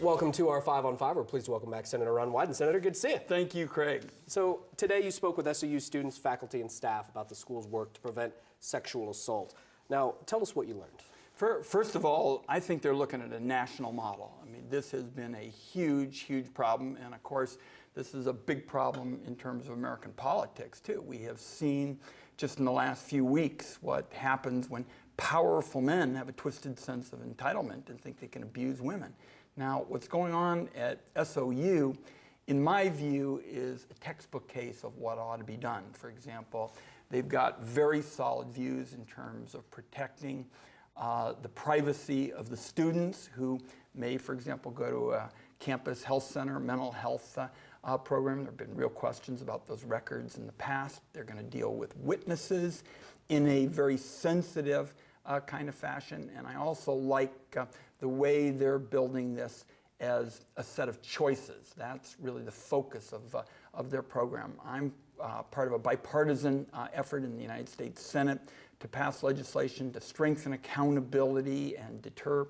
Welcome to our 5 on 5. We're pleased to welcome back Senator Ron Wyden. Senator, good to see you. Thank you, Craig. So today you spoke with SOU students, faculty, and staff about the school's work to prevent sexual assault. Now, tell us what you learned. First of all, I think they're looking at a national model. I mean, this has been a huge, huge problem, and of course, this is a big problem in terms of American politics, too. We have seen just in the last few weeks what happens when powerful men have a twisted sense of entitlement and think they can abuse women. Now, what's going on at SOU, in my view, is a textbook case of what ought to be done. For example, they've got very solid views in terms of protecting the privacy of the students who may, for example, go to a campus health center, mental health program. There have been real questions about those records in the past. They're going to deal with witnesses in a very sensitive kind of fashion. And I also like the way they're building this as a set of choices. That's really the focus of their program. I'm part of a bipartisan effort in the United States Senate to pass legislation to strengthen accountability and deter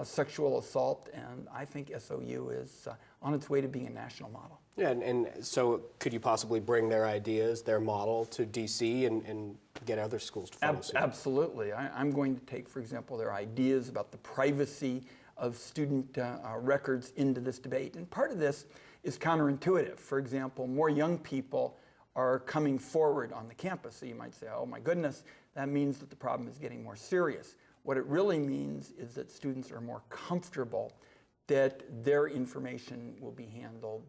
sexual assault, and I think SOU is on its way to being a national model. Yeah, and so could you possibly bring their ideas, their model, to D.C. and get other schools to follow suit? Absolutely. I'm going to take, for example, their ideas about the privacy of student records into this debate. And part of this is counterintuitive. For example, more young people are coming forward on the campus. So you might say, oh my goodness, that means that the problem is getting more serious. What it really means is that students are more comfortable that their information will be handled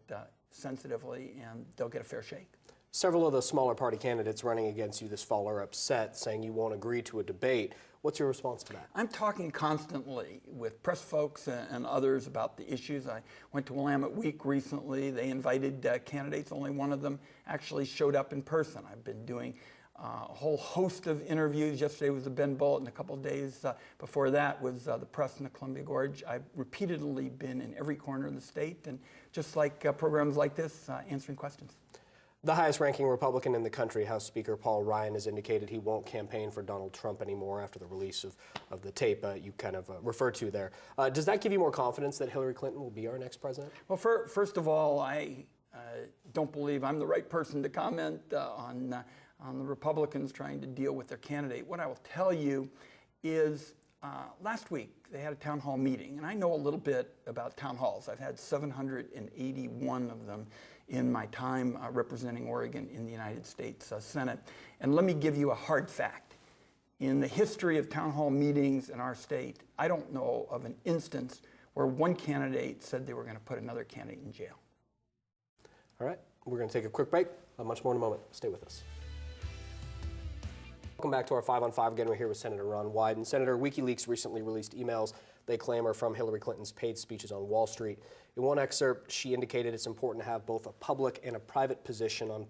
sensitively and they'll get a fair shake. Several of the smaller party candidates running against you this fall are upset, saying you won't agree to a debate. What's your response to that? I'm talking constantly with press folks and others about the issues. I went to Willamette Week recently. They invited candidates. Only one of them actually showed up in person. I've been doing a whole host of interviews. Yesterday was the Ben Bulletin. A couple of days before that was the press in the Columbia Gorge. I've repeatedly been in every corner of the state, and just like programs like this, answering questions. The highest-ranking Republican in the country, House Speaker Paul Ryan, has indicated he won't campaign for Donald Trump anymore after the release of the tape you kind of referred to there. Does that give you more confidence that Hillary Clinton will be our next president? Well, first of all, I don't believe I'm the right person to comment on the Republicans trying to deal with their candidate. What I will tell you is last week they had a town hall meeting, and I know a little bit about town halls. I've had 781 of them in my time representing Oregon in the United States Senate. And let me give you a hard fact. In the history of town hall meetings in our state, I don't know of an instance where one candidate said they were going to put another candidate in jail. All right, we're going to take a quick break. Much more in a moment. Stay with us. Welcome back to our 5 on 5. Again, we're here with Senator Ron Wyden. Senator, WikiLeaks recently released emails they claim are from Hillary Clinton's paid speeches on Wall Street. In one excerpt, she indicated it's important to have both a public and a private position on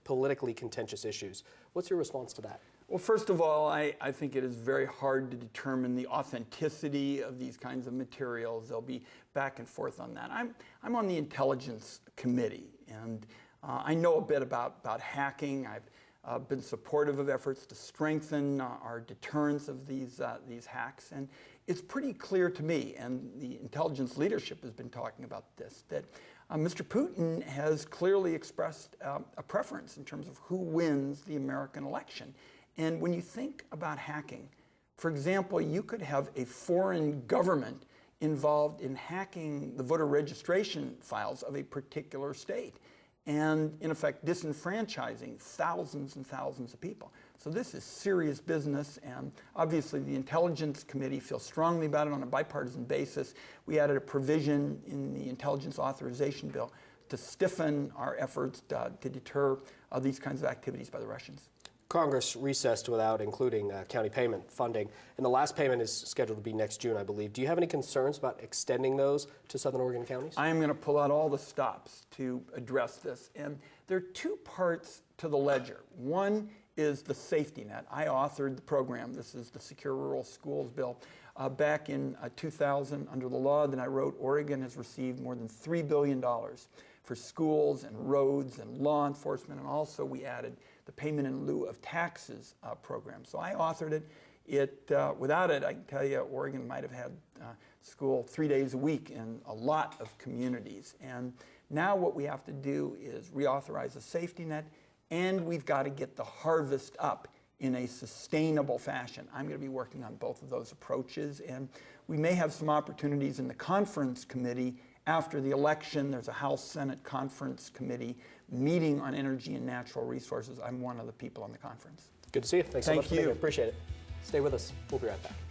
politically contentious issues. What's your response to that? Well, first of all, I think it is very hard to determine the authenticity of these kinds of materials. There'll be back and forth on that. I'm on the Intelligence Committee, and I know a bit about hacking. I've been supportive of efforts to strengthen our deterrence of these hacks. And it's pretty clear to me, and the intelligence leadership has been talking about this, that Mr. Putin has clearly expressed a preference in terms of who wins the American election. And when you think about hacking, for example, you could have a foreign government involved in hacking the voter registration files of a particular state, and in effect disenfranchising thousands and thousands of people. So this is serious business, and obviously the Intelligence Committee feels strongly about it on a bipartisan basis. We added a provision in the Intelligence Authorization Bill to stiffen our efforts to deter these kinds of activities by the Russians. Congress recessed without including county payment funding, and the last payment is scheduled to be next June, I believe. Do you have any concerns about extending those to Southern Oregon counties? I am going to pull out all the stops to address this, and there are two parts to the ledger. One is the safety net. I authored the program. This is the Secure Rural Schools Bill. Back in 2000, under the law that I wrote, Oregon has received more than $3 billion for schools and roads and law enforcement, and also we added the payment in lieu of taxes program. So I authored it. Without it, I can tell you, Oregon might have had school 3 days a week in a lot of communities. And now what we have to do is reauthorize a safety net, and we've got to get the harvest up in a sustainable fashion. I'm going to be working on both of those approaches, and we may have some opportunities in the conference committee after the election. There's a House-Senate conference committee meeting on energy and natural resources. I'm one of the people on the conference. Good to see you. Thanks so much for being Thank you. here. Appreciate it. Stay with us. We'll be right back.